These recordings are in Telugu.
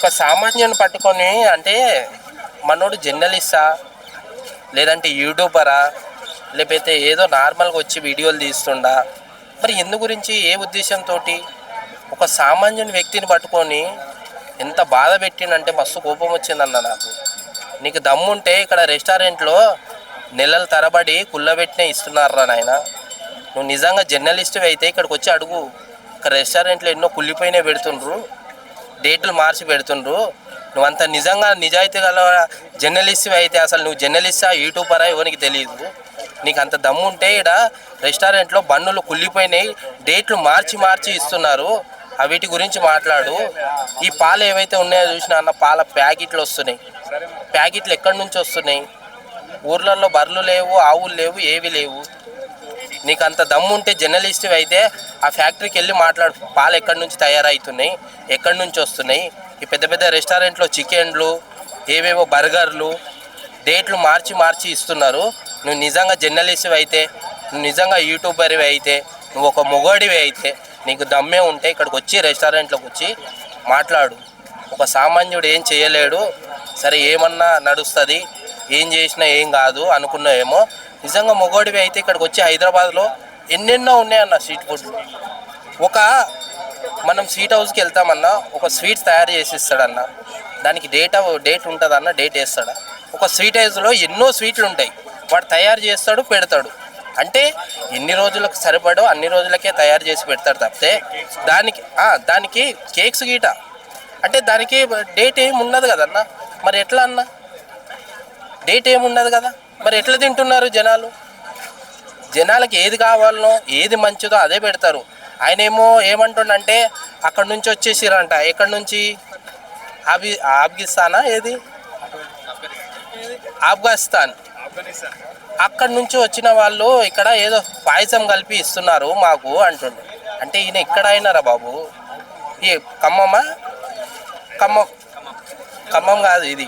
ఒక సామాన్యుని పట్టుకొని అంటే మనోడు జర్నలిస్టా లేదంటే యూట్యూబరా లేకపోతే ఏదో నార్మల్గా వచ్చి వీడియోలు తీస్తుండా మరి ఎందు గురించి ఏ ఉద్దేశంతో ఒక సామాన్యుని వ్యక్తిని పట్టుకొని ఎంత బాధ పెట్టిండంటే మస్తు కోపం వచ్చిందన్న నాకు. నీకు దమ్ముంటే ఇక్కడ రెస్టారెంట్లో నెలల తరబడి కుళ్ళబెట్టినే ఇస్తున్నారా నాయన. నువ్వు నిజంగా జర్నలిస్టు అయితే ఇక్కడికి వచ్చి అడుగు. ఇక్కడ రెస్టారెంట్లో ఎన్నో కుళ్ళిపోయినా పెడుతుండ్రు, డేట్లు మార్చి పెడుతుండ్రు. నువ్వంత నిజంగా నిజాయితీ గల జర్నలిస్ట్ అయితే అసలు నువ్వు జర్నలిస్టా యూట్యూబరా ఎవరికి తెలియదు. నీకు అంత దమ్ము ఉంటే ఇక్కడ రెస్టారెంట్లో బన్నులు కుళ్ళిపోయినాయి, డేట్లు మార్చి ఇస్తున్నారు, వీటి గురించి మాట్లాడు. ఈ పాలు ఏవైతే ఉన్నాయో చూసినా అన్న పాల ప్యాకెట్లు వస్తున్నాయి. ప్యాకెట్లు ఎక్కడి నుంచి వస్తున్నాయి? ఊర్లలో బర్రెలు లేవు, ఆవులు లేవు, ఏవి లేవు. నీకు అంత దమ్ము ఉంటే జర్నలిస్ట్ అయితే ఆ ఫ్యాక్టరీకి వెళ్ళి మాట్లాడు. పాలు ఎక్కడి నుంచి తయారవుతున్నాయి, ఎక్కడి నుంచి వస్తున్నాయి. ఈ పెద్ద పెద్ద రెస్టారెంట్లో చికెన్లు, ఏవేవో బర్గర్లు, డేట్లు మార్చి ఇస్తున్నారు. నువ్వు నిజంగా జర్నలిస్ట్ అయితే, నువ్వు నిజంగా యూట్యూబర్వి అయితే, నువ్వు ఒక మొగోడివి అయితే, నీకు దమ్మే ఉంటే ఇక్కడికి వచ్చి రెస్టారెంట్లోకి వచ్చి మాట్లాడు. ఒక సామాన్యుడు ఏం చేయలేడు, సరే ఏమన్నా నడుస్తుంది, ఏం చేసినా ఏం కాదు అనుకున్నావేమో. నిజంగా మొగోడివి అయితే ఇక్కడికి వచ్చి హైదరాబాద్లో ఎన్నెన్నో ఉన్నాయన్న స్ట్రీట్ ఫుడ్లు. మనం స్వీట్ హౌస్కి వెళ్తామన్నా ఒక స్వీట్స్ తయారు చేసి ఇస్తాడన్న, దానికి డేట్ ఉంటుందన్న, డేట్ వేస్తాడు. ఒక స్వీట్ హౌస్లో ఎన్నో స్వీట్లు ఉంటాయి, వాడు తయారు చేస్తాడు, పెడతాడు. అంటే ఎన్ని రోజులకు సరిపడో అన్ని రోజులకే తయారు చేసి పెడతాడు తప్పితే దానికి కేక్స్ గీట అంటే దానికి డేట్ ఏమి ఉండదు కదన్న. మరి ఎట్లా అన్న, డేట్ ఏమి ఉండదు కదా, మరి ఎట్లా తింటున్నారు జనాలు? జనాలకి ఏది కావాలనో ఏది మంచిదో అదే పెడతారు. ఆయన ఏమో ఏమంటుండంటే అక్కడి నుంచి వచ్చేసిరంట. ఎక్కడి నుంచి? ఆఫ్ఘనిస్తానా ఏది ఆఫ్ఘనిస్తాన్ అక్కడి నుంచి వచ్చిన వాళ్ళు ఇక్కడ ఏదో పాయసం కలిపి ఇస్తున్నారు మాకు అంటుండే. అంటే ఈయన ఇక్కడ అయినారా బాబు? ఈ ఖమ్మం కాదు, ఇది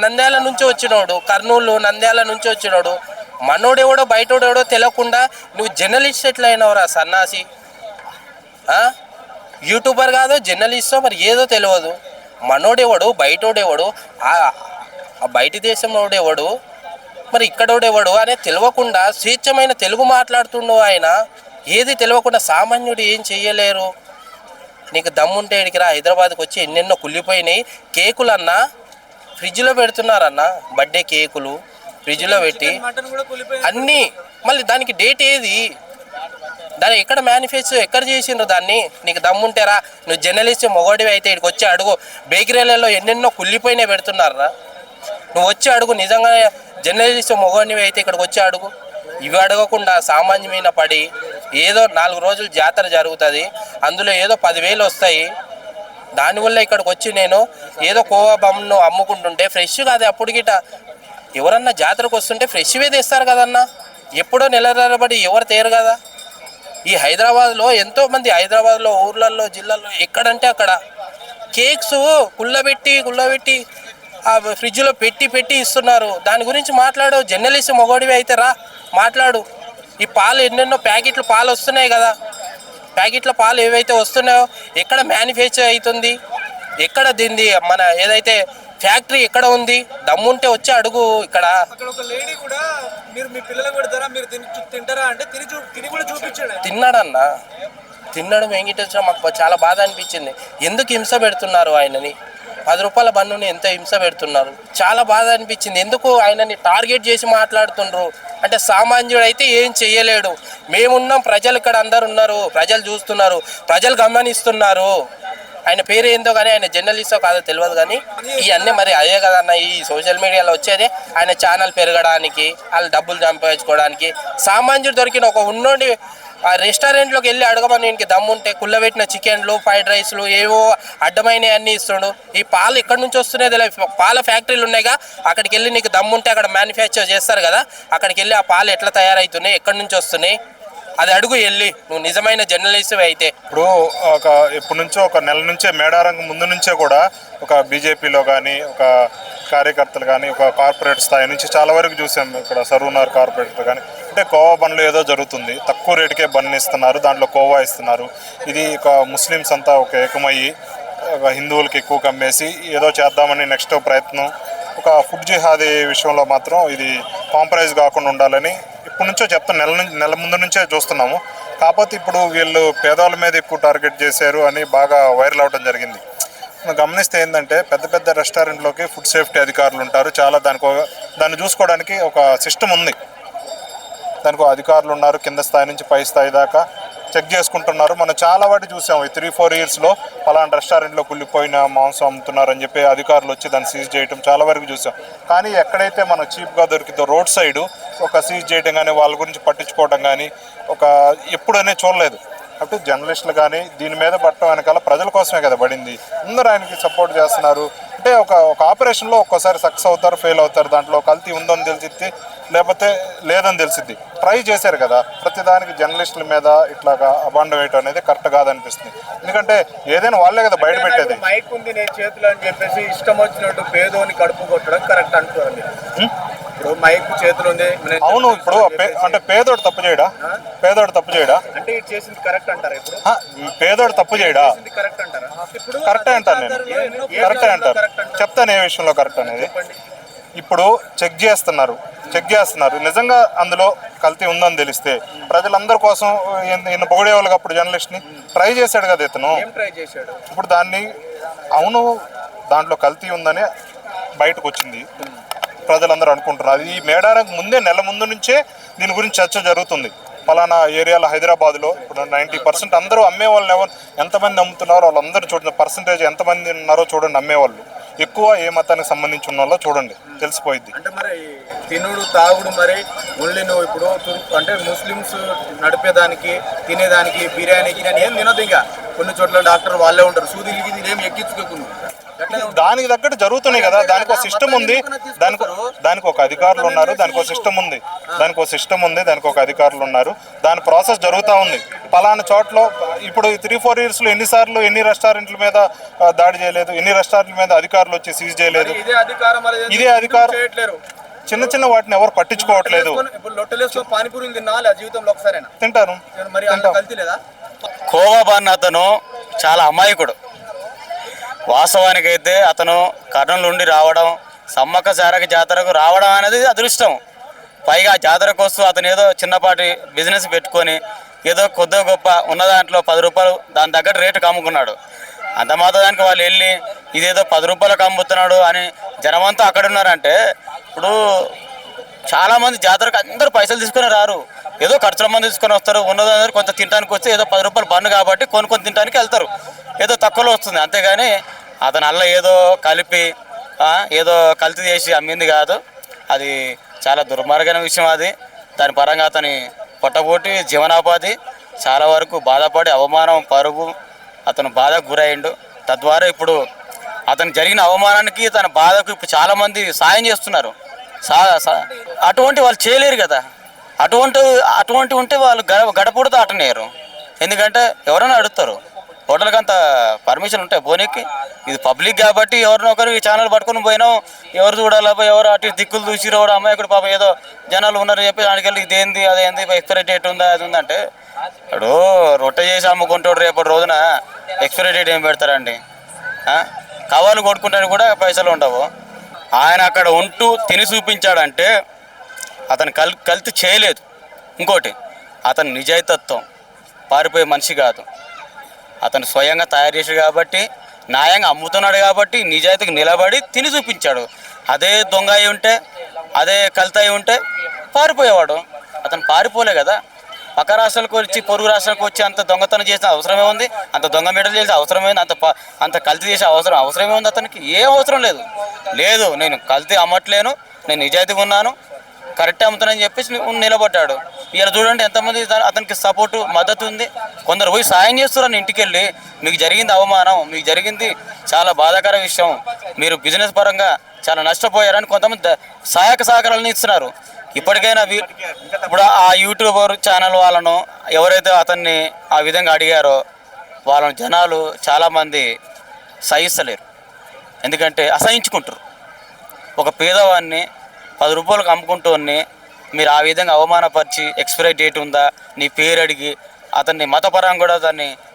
నంద్యాల నుంచి వచ్చినోడు, కర్నూలు నంద్యాల నుంచి వచ్చినోడు. మనోడెవడో బయటోడెవడో తెలియకుండా నువ్వు జర్నలిస్ట్ ఎట్లా అయినవరా సన్నాసి? యూట్యూబర్ కాదో జర్నలిస్టో మరి ఏదో తెలియదు. మనోడెవడు, బయటోడెవడు, ఆ బయటి దేశంలోడెవడు, మరి ఇక్కడోడెవడు అనే తెలియకుండా స్వేచ్ఛమైన తెలుగు మాట్లాడుతుండవు ఆయన. ఏది తెలియకుండా సామాన్యుడు ఏం చెయ్యలేరు. నీకు దమ్ముంటే ఇక్కడికి రా, హైదరాబాద్కి వచ్చి ఎన్నెన్నో కుళ్ళిపోయినాయి కేకులన్నా ఫ్రిడ్జ్లో పెడుతున్నారన్న. బర్త్డే కేకులు ఫ్రిడ్జ్లో పెట్టి అన్నీ, మళ్ళీ దానికి డేట్ ఏది? దాన్ని ఎక్కడ మ్యానుఫ్యాక్చర్ ఎక్కడ చేసిండ్రు దాన్ని? నీకు దమ్ముంటేరా, నువ్వు జర్నలిస్ట్ మొగోడివి అయితే ఇక్కడికి వచ్చి అడుగు. బేకరీలలో ఎన్నెన్నో కుళ్ళిపోయినాయి పెడుతున్నారా, నువ్వు వచ్చి అడుగు. నిజంగా జర్నలిస్ట్ మొగోడివి అయితే ఇక్కడికి వచ్చి అడుగు. ఇవి అడగకుండా సామాన్యమైన పడి ఏదో 4 రోజులు జాతర జరుగుతుంది, అందులో ఏదో 10,000 వస్తాయి. దానివల్ల ఇక్కడికి వచ్చి నేను ఏదో కోవా బమ్ను అమ్ముకుంటుంటే ఫ్రెష్ కాదు. అప్పుడు గిట ఎవరన్నా జాతరకు వస్తుంటే ఫ్రెష్వే తెస్తారు కదన్నా. ఎప్పుడో నెల తరబడి ఎవరు తేరు కదా. ఈ హైదరాబాద్లో ఎంతోమంది, హైదరాబాద్లో ఊర్లలో జిల్లాల్లో ఎక్కడంటే అక్కడ కేక్స్ కుళ్ళబెట్టి ఆ ఫ్రిడ్జ్లో పెట్టి ఇస్తున్నారు. దాని గురించి మాట్లాడు. జర్నలిస్ట్ మొగోడివి అయితే రా మాట్లాడు. ఈ పాలు ఎన్నెన్నో ప్యాకెట్లు పాలు వస్తున్నాయి కదా, ప్యాకెట్ల పాలు ఏవైతే వస్తున్నాయో ఎక్కడ మ్యానుఫ్యాక్చర్ అవుతుంది, ఎక్కడ దీన్ని మన ఏదైతే ఫ్యాక్టరీ ఎక్కడ ఉంది? దమ్ముంటే వచ్చి అడుగు. ఇక్కడ ఒక లేడీ కూడా మీరు మీ పిల్లలకు పెడతారా, మీరు తింటారా అంటే తిని కూడా చూపించాడు. తిన్నాడన్నా, తినడం ఏంగిటొచ్చినా మాకు చాలా బాధ అనిపించింది. ఎందుకు హింస పెడుతున్నారు ఆయనని? 10 రూపాయల బన్నుని ఎంత హింస పెడుతున్నారు, చాలా బాధ అనిపించింది. ఎందుకు ఆయనని టార్గెట్ చేసి మాట్లాడుతుండ్రు అంటే సామాన్యుడు అయితే ఏం చెయ్యలేడు. మేమున్నాం, ప్రజలు ఇక్కడ అందరు ఉన్నారు, ప్రజలు చూస్తున్నారు, ప్రజలు గమనిస్తున్నారు. ఆయన పేరు ఏందో కానీ ఆయన జర్నలిస్టో కాదో తెలియదు కానీ ఇవన్నీ మరి అదే కదన్న. ఈ సోషల్ మీడియాలో వచ్చేది ఆయన ఛానల్ పెరగడానికి, వాళ్ళు డబ్బులు సంపాదించుకోవడానికి. సామాన్యుడు దొరికిన ఒక ఉన్నోడి ఆ రెస్టారెంట్లోకి వెళ్ళి అడగమని ఇంక దమ్ముంటే కుళ్ళబెట్టిన చికెన్లు, ఫ్రైడ్ రైస్లు ఏవో అడ్డమైనవి అన్నీ ఇస్తుండు. ఈ పాలు ఎక్కడి నుంచి వస్తున్నాయి తెలియదు. పాల ఫ్యాక్టరీలు ఉన్నాయిగా, అక్కడికి వెళ్ళి నీకు దమ్ముంటే అక్కడ మ్యానుఫ్యాక్చర్ చేస్తారు కదా, అక్కడికి వెళ్ళి ఆ పాలు ఎట్లా తయారవుతున్నాయి, ఎక్కడి నుంచి వస్తున్నాయి అది అడుగు వెళ్ళి. నువ్వు నిజమైన జర్నలిస్ట్ అయితే. ఇప్పుడు ఎప్పటి నుంచో ఒక నెల నుంచే మేడారం ముందు నుంచే కూడా ఒక బీజేపీలో కానీ ఒక కార్యకర్తలు కానీ ఒక కార్పొరేట్ స్థాయి నుంచి చాలా వరకు చూసాం. ఇక్కడ సరూనార్ కార్పొరేటర్ కానీ అంటే కోవా బండ్లు ఏదో జరుగుతుంది, తక్కువ రేటుకే బన్ ఇస్తున్నారు, దాంట్లో కోవా ఇస్తున్నారు. ఇది ఒక ముస్లిమ్స్ అంతా ఒక ఏకమయ్యి ఒక హిందువులకి ఎక్కువ కమ్మేసి ఏదో చేద్దామని నెక్స్ట్ ప్రయత్నం, ఒక ఫుడ్ జిహాదీ విషయంలో మాత్రం ఇది కాంప్రమైజ్ కాకుండా ఉండాలని ఇప్పటి నుంచో చెప్తాం, నెల ముందు నుంచే చూస్తున్నాము. కాకపోతే ఇప్పుడు వీళ్ళు పేదవాళ్ళ మీద ఎక్కువ టార్గెట్ చేశారు అని బాగా వైరల్ అవడం జరిగింది. మనం గమనిస్తే ఏంటంటే పెద్ద పెద్ద రెస్టారెంట్లోకి ఫుడ్ సేఫ్టీ అధికారులు ఉంటారు, చాలా దాన్ని చూసుకోవడానికి ఒక సిస్టమ్ ఉంది, దానికి అధికారులు ఉన్నారు, కింద స్థాయి నుంచి పై స్థాయి దాకా చెక్ చేసుకుంటున్నారు. మనం చాలా వాటి చూసాము ఈ 3-4 ఇయర్స్లో పలానా రెస్టారెంట్లో కుళ్ళిపోయిన మాంసం అమ్ముతున్నారని చెప్పి అధికారులు వచ్చి దాన్ని సీజ్ చేయడం చాలా వరకు చూసాం. కానీ ఎక్కడైతే మనం చీప్గా దొరికిందో రోడ్ సైడు ఒక సీజ్ చేయడం కానీ వాళ్ళ గురించి పట్టించుకోవడం కానీ ఎప్పుడనే చూడలేదు. కాబట్టి జర్నలిస్టులు కానీ దీని మీద పట్టడం వెనకాల ప్రజల కోసమే కదా పడింది, అందరూ ఆయనకి సపోర్ట్ చేస్తున్నారు. అంటే ఒక ఆపరేషన్లో ఒక్కోసారి సక్సెస్ అవుతారు, ఫెయిల్ అవుతారు, దాంట్లో కల్తీ ఉందని తెలిసిద్ది లేకపోతే లేదని తెలిసిద్ది. ట్రై చేశారు కదా, ప్రతిదానికి జర్నలిస్టుల మీద ఇట్లాగా అబాండం వేయటం అనేది కరెక్ట్ కాదనిపిస్తుంది. ఎందుకంటే ఏదైనా వాళ్ళే కదా బయట పెట్టేది. మైక్ ఉంది నేను చేతిలో అని చెప్పేసి ఇష్టం వచ్చినట్టు పేదోని కడుపు కొట్టడం కరెక్ట్ అంటారు. ఇప్పుడు మైక్ చేతులు ఉంది, అవును. ఇప్పుడు అంటే పేదోడు తప్పు చేయడా? అంటే ఇది చేసింది కరెక్ట్ అంటారా? ఇప్పుడు పేదోడు తప్పు చేయడా? కరెక్ట్ అంటారా? ఇప్పుడు కరెక్టే అంటాను నేను, కరెక్టే అంటారు. చెప్తాను ఏ విషయంలో కరెక్ట్ అనేది. ఇప్పుడు చెక్ చేస్తున్నారు, నిజంగా అందులో కల్తీ ఉందని తెలిస్తే ప్రజలందరి కోసం ఈయన పొగిడేవాళ్ళకి అప్పుడు జర్నలిస్ట్ని ట్రై చేశాడు కదా ఇతను. ఇప్పుడు దాన్ని అవును దాంట్లో కల్తీ ఉందని బయటకు వచ్చింది, ప్రజలందరూ అనుకుంటున్నారు. ఈ మేడారం ముందే నెల ముందు నుంచే దీని గురించి చర్చ జరుగుతుంది. పలానా ఏరియాలో హైదరాబాద్లో ఇప్పుడు 90% అందరూ అమ్మేవాళ్ళు ఎంతమంది అమ్ముతున్నారో వాళ్ళందరూ చూడండి, పర్సంటేజ్ ఎంతమంది ఉన్నారో చూడండి, అమ్మేవాళ్ళు ఎక్కువ ఏ మతానికి సంబంధించి ఉన్న వాళ్ళో చూడండి, తెలిసిపోయింది. అంటే మరి తినుడు తాగుడు మరి ఓన్లీ నువ్వు ఇప్పుడు అంటే ముస్లిమ్స్ నడిపేదానికి తినేదానికి బిర్యానీ ఏం తినదు. ఇంకా కొన్ని చోట్ల డాక్టర్ వాళ్ళే ఉంటారు, సూదికి ఏం ఎక్కించుకోకుండా దానికి తగ్గట్టు జరుగుతున్నాయి కదా. దానికి ఒక సిస్టమ్ ఉంది, దానికి ఒక అధికారులు ఉన్నారు, దానికి ఒక సిస్టమ్ ఉంది, దానికి ఒక అధికారులు ఉన్నారు, దాని ప్రాసెస్ జరుగుతూ ఉంది. పలానా చోట్ల ఇప్పుడు 3-4 ఇయర్స్లో ఎన్ని రెస్టారెంట్ల మీద దాడి చేయలేదు, ఎన్ని రెస్టారెంట్ల మీద అధికారులు వచ్చి సీజ్ చేయలేదు. ఇదే అధికారం చిన్న వాటిని ఎవరు పట్టించుకోవట్లేదు. తింటారు. కోవాబాన్ అతను చాలా అమాయకుడు. వాస్తవానికైతే అతను కర్నూలు నుండి రావడం, సమ్మక్క సారక్క జాతరకు రావడం అనేది అదృష్టం. పైగా జాతరకు వస్తూ అతను ఏదో చిన్నపాటి బిజినెస్ పెట్టుకొని ఏదో కొద్దిగా గొప్ప ఉన్న దాంట్లో 10 రూపాయలు దాని తగ్గట్టు రేటుకి అమ్ముకున్నాడు. అంత మాత్రానికి వాళ్ళు వెళ్ళి ఇదేదో 10 రూపాయలకు అమ్ముతున్నాడు అని జనమంతా అక్కడ ఉన్నారంటే, ఇప్పుడు చాలామంది జాతరకు అందరూ పైసలు తీసుకుని రారు, ఏదో ఖర్చుల మంది తీసుకొని వస్తారు. ఉన్నదందరూ కొంత తినడానికి వస్తే ఏదో 10 రూపాయలు బండ్ కాబట్టి కొనుక్కొని తినడానికి వెళ్తారు, ఏదో తక్కువలో వస్తుంది అంతేగాని అతను అల్ల ఏదో కలిపి ఏదో కల్తీ చేసి అమ్మింది కాదు. అది చాలా దుర్మార్గమైన విషయం. అది దాని పరంగా అతని పొట్టబోటి జీవనోపాధి చాలా వరకు బాధపడి అవమానం పరుగు అతను బాధకు గురయ్యిండు. తద్వారా ఇప్పుడు అతను జరిగిన అవమానానికి తన బాధకు ఇప్పుడు చాలామంది సాయం చేస్తున్నారు. అటువంటి వాళ్ళు చేయలేరు కదా. అటువంటి ఉంటే వాళ్ళు గడపడితే అటనేరు. ఎందుకంటే ఎవరైనా అడుగుతారు, హోటల్కి అంత పర్మిషన్ ఉంటాయి పోనీకి. ఇది పబ్లిక్ కాబట్టి ఎవరినో ఒకరు ఈ ఛానల్ పట్టుకుని పోయినాం, ఎవరు చూడాలా, ఎవరు అటు దిక్కులు చూసిరో అమ్మాయికుడు పాపం ఏదో జనాలు ఉన్నారు చెప్పి దానికి వెళ్ళి ఇదేంది అదేంది ఎక్స్పైరీ డేట్ ఉందా అది ఉందంటే, ఇప్పుడు రొట్టె చేసి అమ్ముకుంటాడు రేపటి రోజున ఎక్స్పైరీ డేట్ ఏం పెడతారండి? కవర్లు కొట్టుకుంటానికి కూడా పైసలు ఉండవు. ఆయన అక్కడ ఉంటూ తిని చూపించాడంటే అతను కల్తీ చేయలేదు. ఇంకోటి అతను నిజాయితత్వం, పారిపోయే మనిషి కాదు. అతను స్వయంగా తయారు చేశాడు కాబట్టి, న్యాయంగా అమ్ముతున్నాడు కాబట్టి నిజాయితీకి నిలబడి తిని చూపించాడు. అదే దొంగ అయి ఉంటే, అదే కల్తీ అయి ఉంటే పారిపోయేవాడు. అతను పారిపోలే కదా. పక్క రాష్ట్రాలకు వచ్చి పొరుగు రాష్ట్రాలకు వచ్చి అంత దొంగతనం చేసిన అవసరమే ఉంది, అంత దొంగ మెడలు చేసే అవసరమే ఉంది, అంత కల్తీ చేసే అవసరమే ఉంది అతనికి? ఏం అవసరం లేదు. నేను కల్తీ అమ్మట్లేను, నేను నిజాయితీగా ఉన్నాను, కరెక్ట్ అమ్ముతానని చెప్పేసి నిలబడ్డాడు. ఇలా చూడండి ఎంతమంది అతనికి సపోర్టు మద్దతు ఉంది. కొందరు పోయి సాయం చేస్తున్నారని ఇంటికి వెళ్ళి, మీకు జరిగింది అవమానం, మీకు జరిగింది చాలా బాధాకర విషయం, మీరు బిజినెస్ పరంగా చాలా నష్టపోయారని కొంతమంది సహాయక సహకారాలను ఇస్తున్నారు. ఇప్పటికైనా ఇప్పుడు ఆ యూట్యూబర్ ఛానల్ వాళ్ళను ఎవరైతే అతన్ని ఆ విధంగా అడిగారో వాళ్ళని జనాలు చాలామంది సహిస్తలేరు. ఎందుకంటే అసహించుకుంటారు. ఒక పేదవాడిని 10 రూపాయలకు అమ్ముకుంటూని మీరు ఆ విధంగా అవమానపరిచి ఎక్స్పైరీ డేట్ ఉందా నీ పేరు అడిగి అతన్ని మతపరంగా కూడా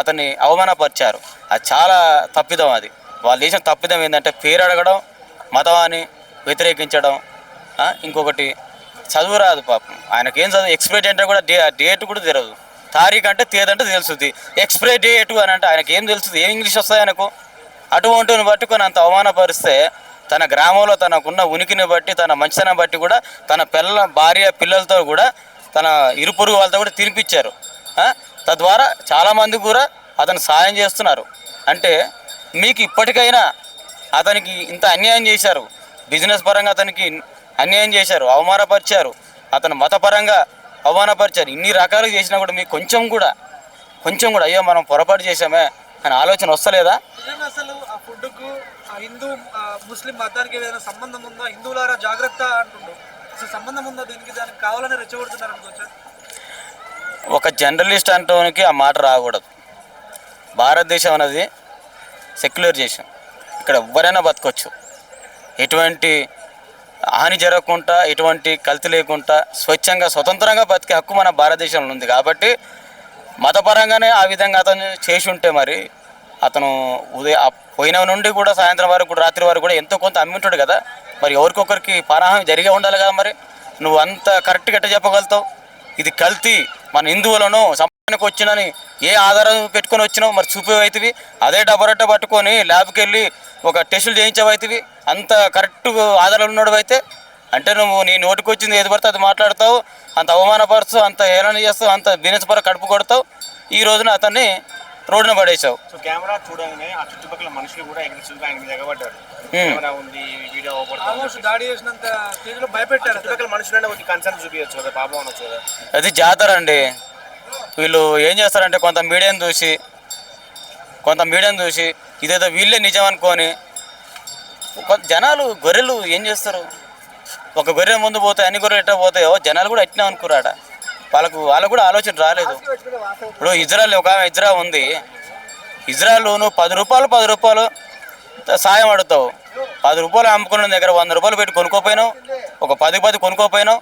అతన్ని అవమానపరిచారు. అది చాలా తప్పిదం. అది వాళ్ళు చేసిన తప్పిదం ఏంటంటే పేరు అడగడం, మతాన్ని వ్యతిరేకించడం. ఇంకొకటి చదువు రాదు పాపం ఆయనకేం చదువు. ఎక్స్పైరీ అంటే కూడా డేట్ కూడా తెలియదు. తారీఖు అంటే తేదంటే తెలుస్తుంది, ఎక్స్పైరీ డేటు అని అంటే ఆయనకి ఏం తెలుస్తుంది? ఏం ఇంగ్లీష్ వస్తాయి ఆయనకు? అటువంటిని పట్టుకొని అంత అవమానపరిస్తే తన గ్రామంలో తనకున్న ఉనికిని బట్టి, తన మంచితనం బట్టి కూడా తన భార్య పిల్లలతో కూడా తన ఇరుపొరుగు వాళ్ళతో కూడా తినిపించారు. తద్వారా చాలామంది కూడా అతను సాయం చేస్తున్నారు. అంటే మీకు ఇప్పటికైనా అతనికి ఇంత అన్యాయం చేశారు, బిజినెస్ పరంగా అతనికి అన్యాయం చేశారు, అవమానపరిచారు, అతను మతపరంగా అవమానపరిచారు. ఇన్ని రకాలుగా చేసినా కూడా మీకు కొంచెం కూడా అయ్యో మనం పొరపాటు చేసామే అని ఆలోచన వస్తలేదా? నిజంగా అసలు ఆ ఫుడ్కు ఆ హిందూ ముస్లిం మతానికి ఏదైనా సంబంధం ఉందా? హిందువులారా జాగ్రత్త అంటుండ్రు. అసలు సంబంధం ఉందా దానికి కావాలని రెచ్చగొడుతున్నారు అనుకోవచ్చా? ఒక జర్నలిస్ట్ అంటానికి ఆ మాట రాకూడదు. భారతదేశం అనేది సెక్యులర్ దేశం. ఇక్కడ ఎవరైనా బతకొచ్చు, ఎటువంటి హాని జరగకుండా, ఎటువంటి కల్తీ లేకుండా స్వచ్ఛంగా స్వతంత్రంగా బతికే హక్కు మన భారతదేశంలో ఉంది. కాబట్టి మతపరంగానే ఆ విధంగా అతను చేసి ఉంటే మరి అతను పోయిన నుండి కూడా సాయంత్రం వరకు కూడా రాత్రి వరకు కూడా ఎంతో కొంత అమ్మి ఉంటాడు కదా. మరి ఎవరికొకరికి ప్రాణహాని జరిగే ఉండాలి కదా. మరి నువ్వు అంత కరెక్ట్గా ఎట్లా చెప్పగలుగుతావు? ఇది కల్తీ, మన హిందువులను సంపాదనకు వచ్చినని ఏ ఆధారం పెట్టుకొని వచ్చినావు? మరి చూపేవైతివి. అదే డబ్బరట్ట పట్టుకొని ల్యాబ్కి వెళ్ళి ఒక టెస్టులు చేయించవైతివి. అంత కరెక్ట్ ఆధారాలు ఉన్నాడు అయితే అంటే నువ్వు నీ నోటికి వచ్చింది ఏది పడితే అది మాట్లాడతావు, అంత అవమానపరుస్తావు, అంత హేళన చేస్తావు, అంత బిజినెస్ పర కడుపు కొడతావు. ఈ రోజున అతన్ని రోడ్డున పడేసావు. సో కెమెరా చూడగానే ఆ చుట్టుపక్కల మనుషులు కూడా అగ్రెసివ్గా ఆయన ఎగబడ్డారు. కెమెరా ఉంది, వీడియో ఆల్మోస్ట్ దాడి చేసినంత స్టేజ్లో భయపెట్టారు. చుట్టుపక్కల మనుషులైనా కొంచెం కన్సర్న్ చూపించచ్చు కదా, పాపం అనొచ్చు కదా. అది జాతర అండి. వీళ్ళు ఏం చేస్తారంటే కొంత మీడియాని చూసి ఇదేదో వీళ్ళే నిజం అనుకొని జనాలు గొర్రెలు ఏం చేస్తారు? ఒక గొర్రె ముందు పోతే అన్ని గొర్రెలు ఎట్లా పోతాయో జనాలు కూడా ఎట్లా అనుకురాడ. వాళ్ళకు కూడా ఆలోచన రాలేదు. ఇప్పుడు ఇజ్రాయల్ ఒక ఇజ్రాయల్ ఉంది. ఇజ్రాయల్ నువ్వు 10 రూపాయలు సాయం అడుగుతావు. 10 రూపాయలు అమ్ముకున్న దగ్గర 100 రూపాయలు పెట్టి కొనుక్కోపోయినావు, ఒక 10 కొనుక్కోపోయినావు.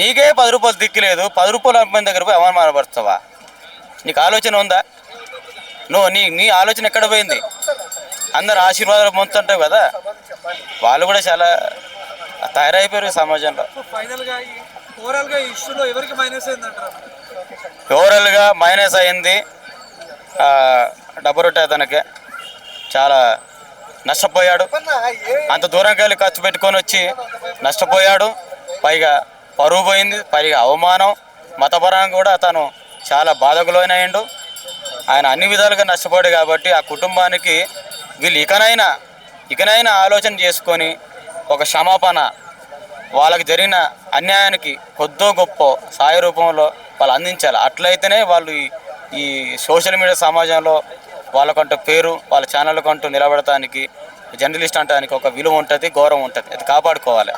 నీకే 10 రూపాయలు దిక్కులేదు, 10 రూపాయలు అమ్ముకున్న దగ్గర పోయి అవమానపరుస్తావా? నీకు ఆలోచన ఉందా? నీ ఆలోచన ఎక్కడ పోయింది? అందరు ఆశీర్వాదాలు పొందుతుంటావు కదా. వాళ్ళు కూడా చాలా తయారైపోయారు సమాజంలో. ఫైనల్గా ఓవరాల్గా ఈ ఇష్యూలో ఎవరికి మైనస్ అయిందంటారు? ఓవరాల్గా మైనస్ అయింది డబ్బు రొట్టె. అతనికి చాలా నష్టపోయాడు. అంత దూరంకి వెళ్ళి ఖర్చు పెట్టుకొని వచ్చి నష్టపోయాడు. పైగా పరువు పోయింది, పైగా అవమానం. మతపరంగా కూడా అతను చాలా బాధకు లోనయ్యిండు. ఆయన అన్ని విధాలుగా నష్టపోయాడు. కాబట్టి ఆ కుటుంబానికి వీళ్ళు ఇకనైనా ఆలోచన చేసుకొని ఒక క్షమాపణ, వాళ్ళకి జరిగిన అన్యాయానికి కొద్దో గొప్ప సాయ రూపంలో వాళ్ళు అందించాలి. అట్లయితేనే వాళ్ళు ఈ సోషల్ మీడియా సమాజంలో వాళ్ళకంటూ పేరు, వాళ్ళ ఛానళ్ళకంటూ నిలబడటానికి, జర్నలిస్ట్ అంటానికి ఒక విలువ ఉంటుంది, గౌరవం ఉంటుంది. అది కాపాడుకోవాలి.